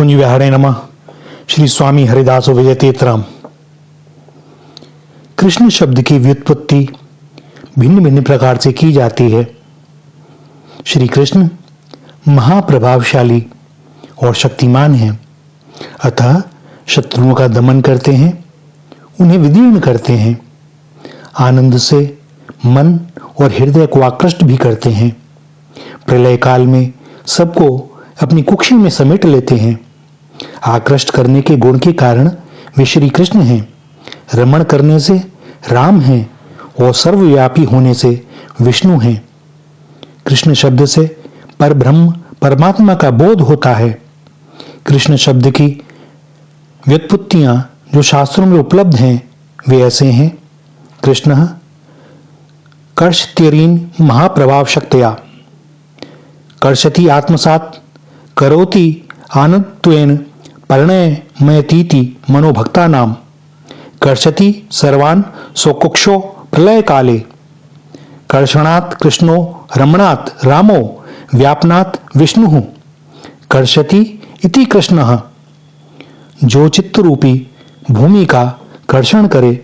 कुंज विहारे नमः। श्री स्वामी हरिदास विजयतीर्थराम। कृष्ण शब्द की व्युत्पत्ति भिन्न भिन्न प्रकार से की जाती है। श्री कृष्ण महाप्रभावशाली और शक्तिमान हैं, अतः शत्रुओं का दमन करते हैं, उन्हें विदीर्ण करते हैं, आनंद से मन और हृदय को आकृष्ट भी करते हैं। प्रलय काल में सबको अपनी कुक्षी में समेट लेते हैं। आकृष्ट करने के गुण के कारण वे श्री कृष्ण हैं, रमण करने से राम हैं और सर्वव्यापी होने से विष्णु हैं। कृष्ण शब्द से परब्रह्म परमात्मा का बोध होता है। कृष्ण शब्द की व्युत्पत्तियां जो शास्त्रों में उपलब्ध हैं वे ऐसे हैं। कृष्ण कर्षत्यरीन महाप्रभाव शक्तया कर्षति आत्मसात करोति आनंत्वेन परिणयमयतीति मनोभक्ता नाम कर्षति सर्वान् स्वकुक्षो प्रलय काले कर्षणात् कृष्णो रमणात् रामो व्यापनात् विष्णु कर्षति इति कृष्णः। जो चित्त रूपी भूमि का कर्षण करे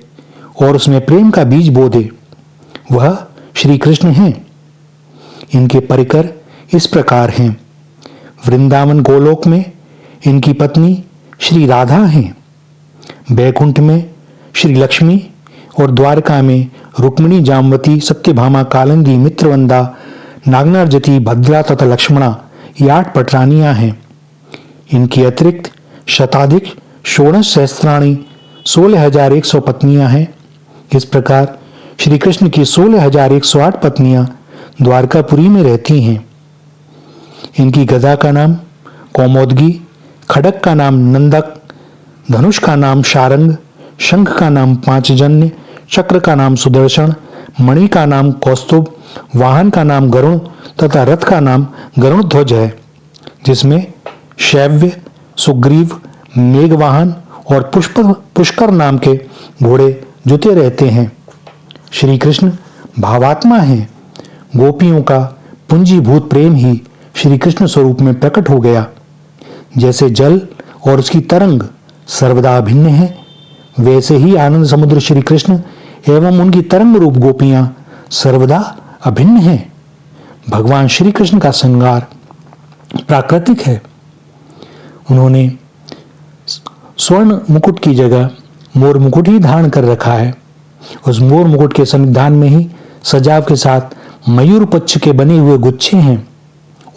और उसमें प्रेम का बीज बो दे वह श्री कृष्ण हैं। इनके परिकर इस प्रकार हैं। वृंदावन गोलोक में इनकी पत्नी श्री राधा हैं, बैकुंठ में श्री लक्ष्मी और द्वारका में रुक्मिणी, जामवती, सत्यभामा, कालिंदी, मित्रवंदा, नागनार्जती, भद्रा तथा लक्ष्मणा ये 8 पटरानियां हैं। इनके अतिरिक्त शताधिक 16 सहस्त्राणी 16,100 पत्नियां हैं। इस प्रकार श्री कृष्ण की 16,108 पत्नियां द्वारकापुरी में रहती हैं। इनकी गदा का नाम कौमोदगी, खड्ग का नाम नंदक, धनुष का नाम शारंग, शंख का नाम पांचजन्य, चक्र का नाम सुदर्शन, मणि का नाम कौस्तुभ, वाहन का नाम गरुण तथा रथ का नाम गरुड़ध्वज है, जिसमें शैव्य, सुग्रीव, मेघवाहन और पुष्कर नाम के घोड़े जुते रहते हैं। श्री कृष्ण भावात्मा हैं। गोपियों का पुंजीभूत प्रेम ही श्री कृष्ण स्वरूप में प्रकट हो गया। जैसे जल और उसकी तरंग सर्वदा अभिन्न है, वैसे ही आनंद समुद्र श्री कृष्ण एवं उनकी तरंग रूप गोपियां सर्वदा अभिन्न हैं। भगवान श्री कृष्ण का श्रृंगार प्राकृतिक है। उन्होंने स्वर्ण मुकुट की जगह मोर मुकुट ही धारण कर रखा है। उस मोर मुकुट के सन्निधान में ही सजाव के साथ मयूर पक्ष के बने हुए गुच्छे हैं।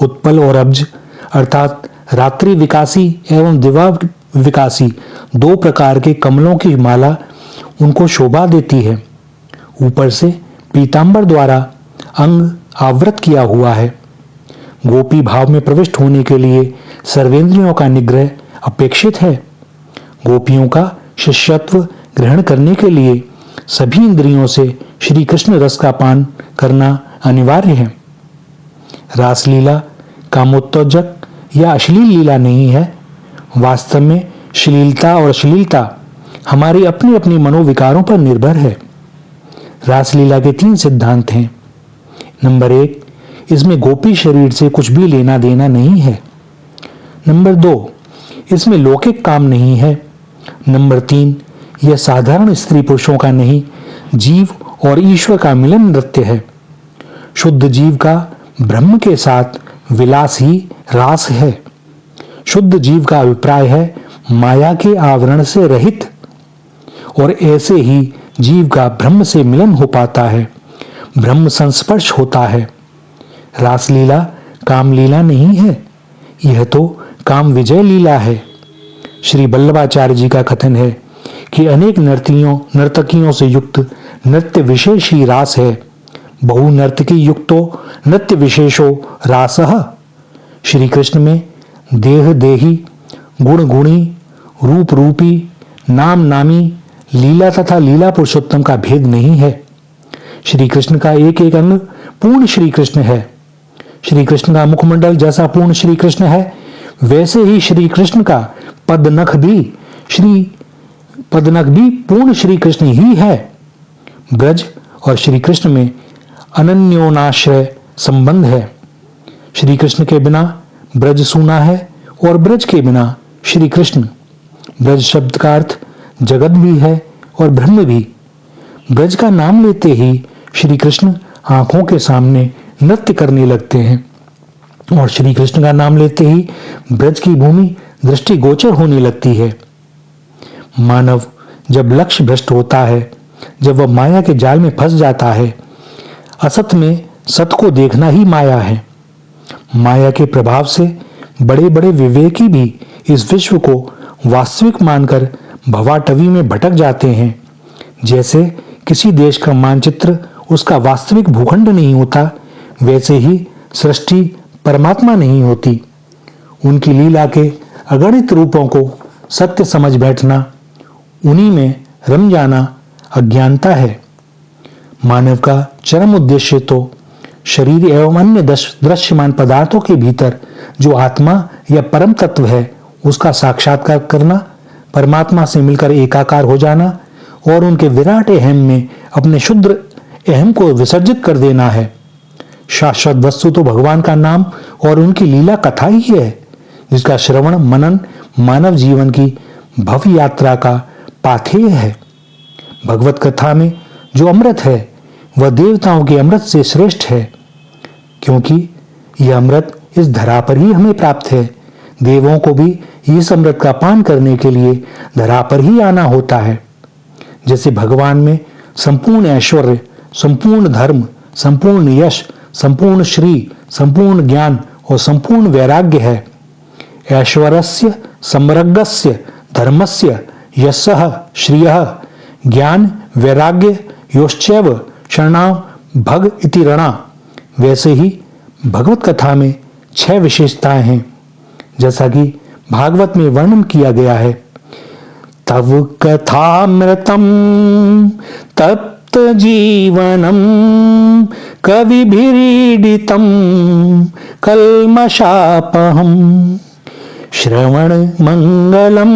उत्पल और अब्ज अर्थात रात्रि विकासी एवं दिवा विकासी 2 प्रकार के कमलों की माला उनको शोभा देती है। ऊपर से पीतांबर द्वारा अंग आवृत किया हुआ है। गोपी भाव में प्रविष्ट होने के लिए सर्वेंद्रियों का निग्रह अपेक्षित है। गोपियों का शिष्यत्व ग्रहण करने के लिए सभी इंद्रियों से श्री कृष्ण रस का पान करना अनिवार्य है। रासलीला कामोत्तेजक या अश्लील लीला नहीं है। वास्तव में श्लीलता और अश्लीलता हमारे अपने अपने मनोविकारों पर निर्भर है। रासलीला के 3 सिद्धांत हैं। नंबर 1, इसमें गोपी शरीर से कुछ भी लेना देना नहीं है। नंबर 2, इसमें लौकिक काम नहीं है। नंबर 3, यह साधारण स्त्री पुरुषों का नहीं, जीव और ईश्वर का मिलन नृत्य है। शुद्ध जीव का ब्रह्म के साथ विलास ही रास है। शुद्ध जीव का अभिप्राय है माया के आवरण से रहित, और ऐसे ही जीव का ब्रह्म से मिलन हो पाता है, ब्रह्म संस्पर्श होता है। रासलीला कामलीला नहीं है, यह तो काम विजय लीला है। श्री वल्लभाचार्य जी का कथन है कि अनेक नर्तकियों से युक्त नृत्य विशेष ही रास है। बहु नर्तकी युक्तो नृत्य विशेषो रासः। श्री कृष्ण में देह देही, गुण गुणी, रूप रूपी, नाम नामी, लीला तथा लीला पुरुषोत्तम का भेद नहीं है। श्री कृष्ण का एक एक अंग पूर्ण श्री कृष्ण है। श्री कृष्ण का मुखमंडल जैसा पूर्ण श्री कृष्ण है, वैसे ही श्री कृष्ण का पदनख भी पूर्ण श्री कृष्ण ही है। ब्रज और श्री कृष्ण में अनन्योनाश्रय संबंध है। श्री कृष्ण के बिना ब्रज सूना है और ब्रज के बिना श्री कृष्ण। ब्रज शब्द का अर्थ जगत भी है और ब्रह्म भी। ब्रज का नाम लेते ही श्री कृष्ण आंखों के सामने नृत्य करने लगते हैं और श्री कृष्ण का नाम लेते ही ब्रज की भूमि दृष्टिगोचर होने लगती है। मानव जब लक्ष्य भ्रष्ट होता है, जब वह माया के जाल में फंस जाता है, असत में सत को देखना ही माया है। माया के प्रभाव से बड़े बड़े विवेकी भी इस विश्व को वास्तविक मानकर भवाटवी में भटक जाते हैं। जैसे किसी देश का मानचित्र उसका वास्तविक भूखंड नहीं होता, वैसे ही सृष्टि परमात्मा नहीं होती। उनकी लीला के अगणित रूपों को सत्य समझ बैठना, उन्हीं में रम जाना अज्ञानता है। मानव का चरम उद्देश्य तो शरीर एवं अन्य दृश्यमान पदार्थों के भीतर जो आत्मा या परम तत्व है उसका साक्षात्कार करना, परमात्मा से मिलकर एकाकार हो जाना और उनके विराट अहम में अपने शुद्ध अहम को विसर्जित कर देना है। शाश्वत वस्तु तो भगवान का नाम और उनकी लीला कथा ही है, जिसका श्रवण मनन मानव जीवन की भव्य यात्रा का पाथेय है। भगवत कथा में जो अमृत है वह देवताओं के अमृत से श्रेष्ठ है, क्योंकि यह अमृत इस धरा पर ही हमें प्राप्त है। देवों को भी इस अमृत का पान करने के लिए धरा पर ही आना होता है। जैसे भगवान में संपूर्ण ऐश्वर्य, संपूर्ण धर्म, संपूर्ण यश, संपूर्ण श्री, संपूर्ण ज्ञान और संपूर्ण वैराग्य है। ऐश्वर्यस्य समृद्धस्य धर्मस्य यशः श्रियः ज्ञान वैराग्य योश्चैव शरणां भग इति रणा। वैसे ही भगवत कथा में 6 विशेषताएं हैं, जैसा कि भागवत में वर्णन किया गया है। तव कथामृतम तप्त जीवनम कविभिरीडितम कल्मषापहम श्रवण मंगलम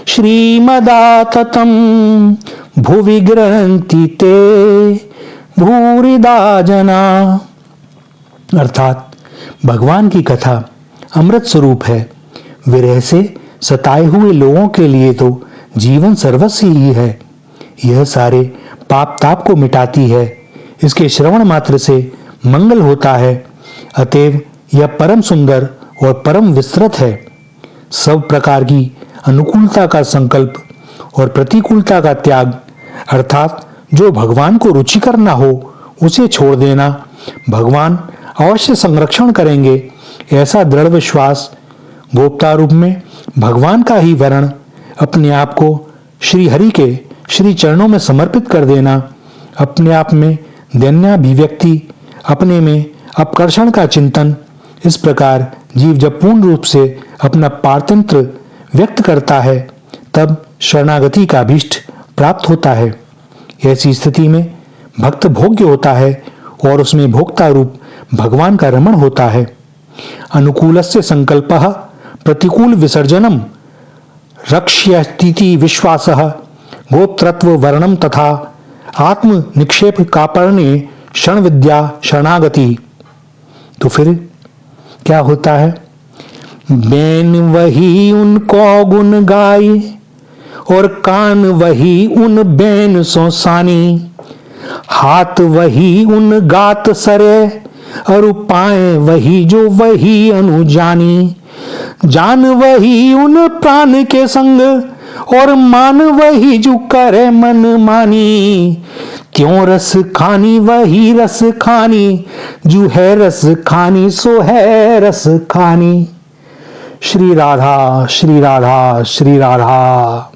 श्रीमदाततम भुवि ग्रहन्ति ते भूरिदा जना। अर्थात भगवान की कथा अमृत स्वरूप है। विरह से सताए हुए लोगों के लिए तो जीवन सर्वस्व ही है। यह सारे पाप ताप को मिटाती है। इसके श्रवण मात्र से मंगल होता है। अतएव यह परम सुंदर और परम विस्तृत है। सब प्रकार की अनुकूलता का संकल्प और प्रतिकूलता का त्याग, अर्थात जो भगवान को रुचिकर ना हो उसे छोड़ देना, भगवान अवश्य संरक्षण करेंगे ऐसा दृढ़ विश्वास, गोप्ता रूप में भगवान का ही वर्ण, अपने आप को श्री हरि के श्री चरणों में समर्पित कर देना, अपने आप में दैन्याभिव्यक्ति, अपने में अपकर्षण का चिंतन, इस प्रकार जीव जब पूर्ण रूप से अपना पारतंत्र व्यक्त करता है तब शरणागति का अभीष्ट प्राप्त होता है। ऐसी स्थिति में भक्त भोग्य होता है और उसमें भोक्ता रूप भगवान का रमण होता है। अनुकूलस्य संकल्पः प्रतिकूल विसर्जनम रक्ष्यतीति विश्वासः गोत्रत्व वर्णम तथा आत्म निक्षेप कापर्णे क्षण विद्या शरणागति। तो फिर क्या होता है? बैन वही उनको गुण गाए और कान वही उन बैन सो सानी, हाथ वही उन गात सरे और पाए वही जो वही अनुजानी, जान वही उन प्राण के संग और मान वही जो करे मन मानी, क्यों रस खानी वही रस खानी, जो है रस खानी सो है रस खानी। श्री राधा श्री राधा श्री राधा।